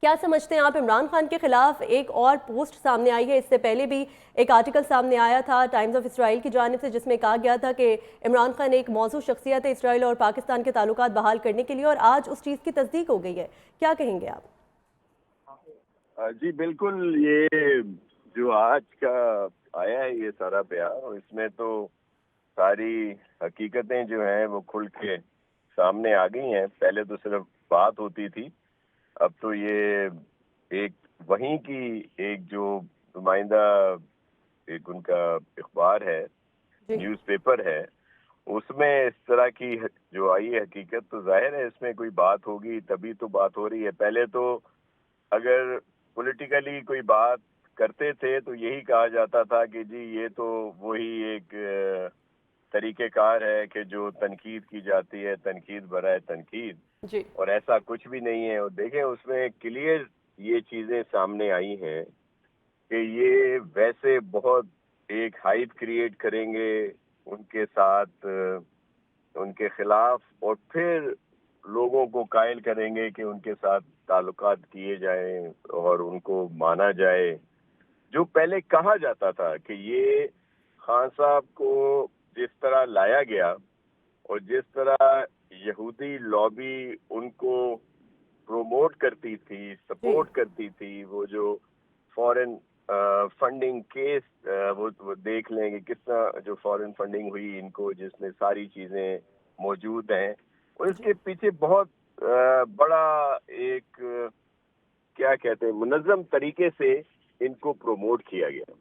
کیا سمجھتے ہیں آپ؟ عمران خان کے خلاف ایک اور پوسٹ سامنے آئی ہے، اس سے پہلے بھی ایک آرٹیکل سامنے آیا تھا ٹائمز آف اسرائیل کی جانب سے، جس میں کہا گیا تھا کہ عمران خان ایک موزوں شخصیت ہے اسرائیل اور پاکستان کے تعلقات بحال کرنے کے لیے، اور آج اس چیز کی تصدیق ہو گئی ہے. کیا کہیں گے آپ؟ جی بالکل، یہ جو آج کا آیا ہے یہ سارا بیان، اس میں تو ساری حقیقتیں جو ہیں وہ کھل کے سامنے آ گئی ہیں. پہلے تو صرف بات ہوتی تھی، اب تو یہ ایک وہیں کی ایک جو نمائندہ ایک ان کا اخبار ہے، جی نیوز پیپر ہے، اس میں اس طرح کی جو آئی ہے حقیقت، تو ظاہر ہے اس میں کوئی بات ہوگی تبھی تو بات ہو رہی ہے. پہلے تو اگر پولیٹیکلی کوئی بات کرتے تھے تو یہی کہا جاتا تھا کہ جی یہ تو وہی ایک طریقہ کار ہے کہ جو تنقید کی جاتی ہے، تنقید برائے تنقید، جی اور ایسا کچھ بھی نہیں ہے. اور دیکھیں اس میں کلیئر یہ چیزیں سامنے آئی ہیں کہ یہ ویسے بہت ایک ہائپ کریٹ کریں گے ان کے ساتھ، ان کے خلاف، اور پھر لوگوں کو قائل کریں گے کہ ان کے ساتھ تعلقات کیے جائیں اور ان کو مانا جائے. جو پہلے کہا جاتا تھا کہ یہ خان صاحب کو جس طرح لایا گیا اور جس طرح یہودی لابی ان کو پروموٹ کرتی تھی، جی سپورٹ کرتی تھی، وہ جو فورن فنڈنگ کیس وہ دیکھ لیں گے کس طرح جو فورن فنڈنگ ہوئی ان کو، جس میں ساری چیزیں موجود ہیں، اور اس جی کے پیچھے بہت بڑا ایک کیا کہتے ہیں منظم طریقے سے ان کو پروموٹ کیا گیا،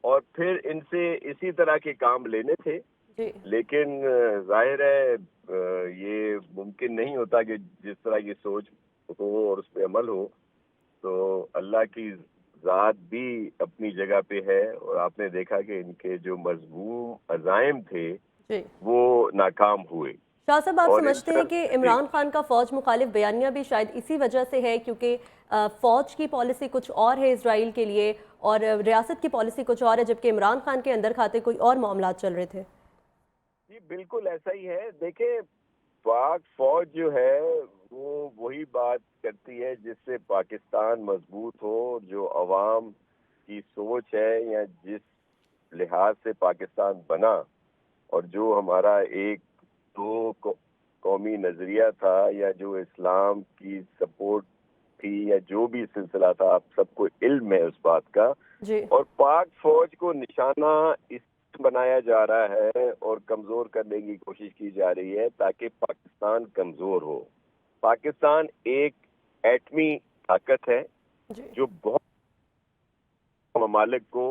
اور پھر ان سے اسی طرح کے کام لینے تھے. جی لیکن ظاہر ہے یہ ممکن نہیں ہوتا کہ جس طرح کی سوچ ہو اور اس پہ عمل ہو. تو اللہ کی ذات بھی اپنی جگہ پہ ہے، اور آپ نے دیکھا کہ ان کے جو مضمون عزائم تھے جی وہ ناکام ہوئے. شاہ صاحب، آپ اور سمجھتے ہیں کہ جی عمران خان کا فوج مخالف بیانیہ بھی شاید اسی وجہ سے ہے کیونکہ فوج کی پالیسی کچھ اور ہے اسرائیل کے لیے اور ریاست کی پالیسی کچھ اور ہے، جبکہ عمران خان کے اندر کھاتے کوئی اور معاملات چل رہے تھے؟ جی بالکل ایسا ہی ہے. دیکھیں پاک فوج جو ہے وہ وہی بات کرتی ہے جس سے پاکستان مضبوط ہو، جو عوام کی سوچ ہے یا جس لحاظ سے پاکستان بنا، اور جو ہمارا ایک دو قومی نظریہ تھا، یا جو اسلام کی سپورٹ تھی، یا جو بھی سلسلہ تھا، آپ سب کو علم ہے اس بات کا. جی اور پاک فوج کو نشانہ اس بنایا جا رہا ہے اور کمزور کرنے کی کوشش کی جا رہی ہے تاکہ پاکستان کمزور ہو. پاکستان ایک ایٹمی طاقت ہے جی جو بہت ممالک کو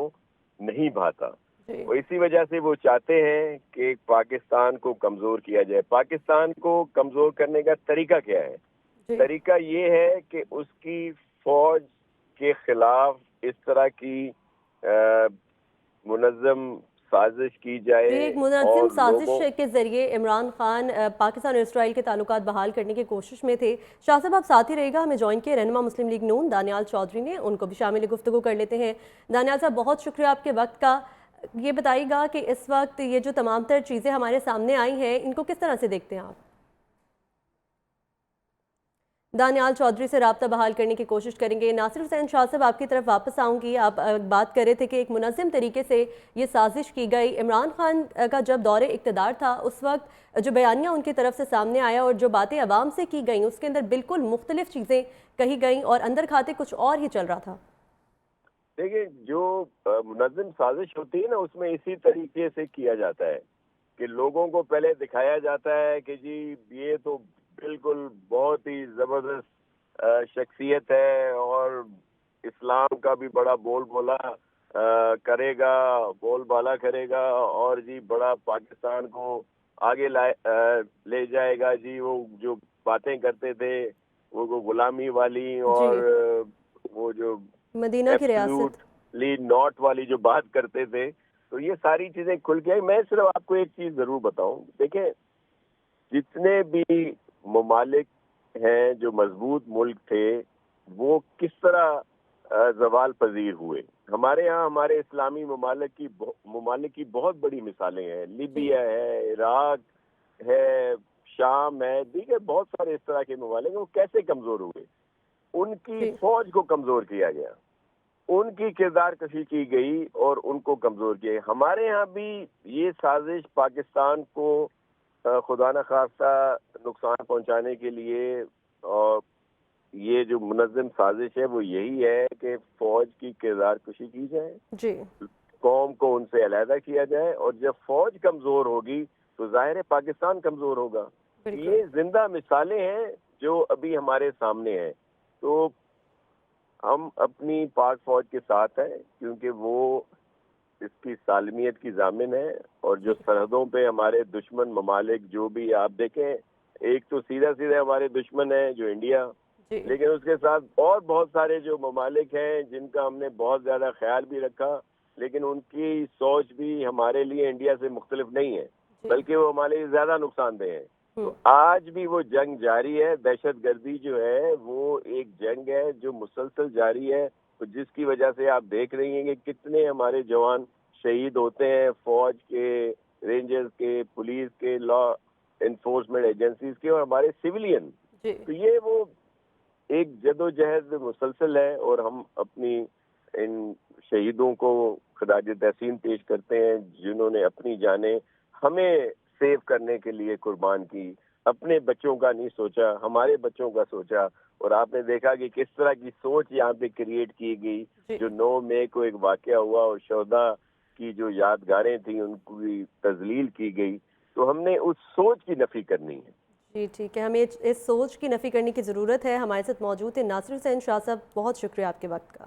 نہیں بھاتا، جی اور اسی وجہ سے وہ چاہتے ہیں کہ پاکستان کو کمزور کیا جائے. پاکستان کو کمزور کرنے کا طریقہ کیا ہے؟ جی طریقہ یہ ہے کہ اس کی فوج کے خلاف اس طرح کی منظم سازش کی جی، جائے ایک منظم اور سازش لوگوں. کے ذریعے عمران خان پاکستان اور اسرائیل کے تعلقات بحال کرنے کی کوشش میں تھے. شاہ صاحب آپ ساتھ ہی رہے گا، ہمیں جوائن کیے رہنما مسلم لیگ نون دانیال چودھری نے، ان کو بھی شامل گفتگو کر لیتے ہیں. دانیال صاحب بہت شکریہ آپ کے وقت کا. یہ بتائیے گا کہ اس وقت یہ جو تمام تر چیزیں ہمارے سامنے آئی ہیں ان کو کس طرح سے دیکھتے ہیں آپ؟ دانیال چودھری سے رابطہ بحال کرنے کی کوشش کریں گے. ناصر حسین شاہ صاحب آپ کی طرف واپس آؤں گی. آپ بات کر رہے تھے کہ ایک منظم طریقے سے یہ سازش کی گئی. عمران خان کا جب دور اقتدار تھا اس وقت جو بیانیہ ان کی طرف سے سامنے آیا اور جو باتیں عوام سے کی گئیں اس کے اندر بالکل مختلف چیزیں کہی گئیں اور اندر کھاتے کچھ اور ہی چل رہا تھا. دیکھیں جو منظم سازش ہوتی ہے نا، اس میں اسی طریقے سے کیا جاتا ہے کہ لوگوں کو پہلے دکھایا جاتا ہے کہ جی یہ تو بالکل بہت ہی زبردست شخصیت ہے، اور اسلام کا بھی بڑا بول بولا کرے گا، بول بالا کرے گا، اور جی بڑا پاکستان کو آگے لے جائے گا. جی وہ جو باتیں کرتے تھے وہ غلامی والی جی، اور وہ جو مدینہ کی ریاست. ایبسلوٹلی ناٹ والی جو بات کرتے تھے، تو یہ ساری چیزیں کھل کے. میں صرف آپ کو ایک چیز ضرور بتاؤں، دیکھیں جتنے بھی ممالک ہیں جو مضبوط ملک تھے وہ کس طرح زوال پذیر ہوئے. ہمارے ہاں ہمارے اسلامی ممالک کی بہت بڑی مثالیں ہیں. جی لیبیا ہے، عراق ہے، شام ہے، دیگر بہت سارے اس طرح کے ممالک ہیں. وہ کیسے کمزور ہوئے؟ ان کی فوج کو کمزور کیا گیا، ان کی کردار کشی کی گئی اور ان کو کمزور کیا گیا۔ ہمارے ہاں بھی یہ سازش پاکستان کو خدا نخواستہ نقصان پہنچانے کے لیے، اور یہ جو منظم سازش ہے وہ یہی ہے کہ فوج کی کردار کشی کی جائے، جی قوم کو ان سے علیحدہ کیا جائے، اور جب فوج کمزور ہوگی تو ظاہر ہے پاکستان کمزور ہوگا۔ یہ زندہ مثالیں ہیں جو ابھی ہمارے سامنے ہیں۔ تو ہم اپنی پاک فوج کے ساتھ ہیں، کیونکہ وہ اس کی سالمیت کی ضامن ہے، اور جو سرحدوں پہ ہمارے دشمن ممالک جو بھی آپ دیکھیں، ایک تو سیدھا ہمارے دشمن ہے جو انڈیا، لیکن اس کے ساتھ اور بہت سارے جو ممالک ہیں جن کا ہم نے بہت زیادہ خیال بھی رکھا، لیکن ان کی سوچ بھی ہمارے لیے انڈیا سے مختلف نہیں ہے، بلکہ وہ ہمارے لیے زیادہ نقصان دہ ہیں۔ تو آج بھی وہ جنگ جاری ہے، دہشت گردی جو ہے وہ ایک جنگ ہے جو مسلسل جاری ہے، جس کی وجہ سے آپ دیکھ رہی ہیں کہ کتنے ہمارے جوان شہید ہوتے ہیں، فوج کے، رینجرز کے، پولیس کے، لا انفورسمنٹ ایجنسیز کے، اور ہمارے سیولین۔ تو یہ وہ ایک جد و جہد مسلسل ہے، اور ہم اپنی ان شہیدوں کو خراج تحسین پیش کرتے ہیں جنہوں نے اپنی جانیں ہمیں سیو کرنے کے لیے قربان کی، اپنے بچوں کا نہیں سوچا، ہمارے بچوں کا سوچا۔ اور آپ نے دیکھا کہ کس طرح کی سوچ یہاں پہ کریٹ کی گئی، جو 9 مئی کو ایک واقعہ ہوا اور شہداء کی جو یادگاریں تھیں ان کی تذلیل کی گئی۔ تو ہم نے اس سوچ کی نفی کرنی ہے۔ جی ٹھیک ہے، ہمیں اس سوچ کی نفی کرنے کی ضرورت ہے۔ ہمارے ساتھ موجود ہیں ناصر حسین شاہ صاحب، بہت شکریہ آپ کے وقت کا۔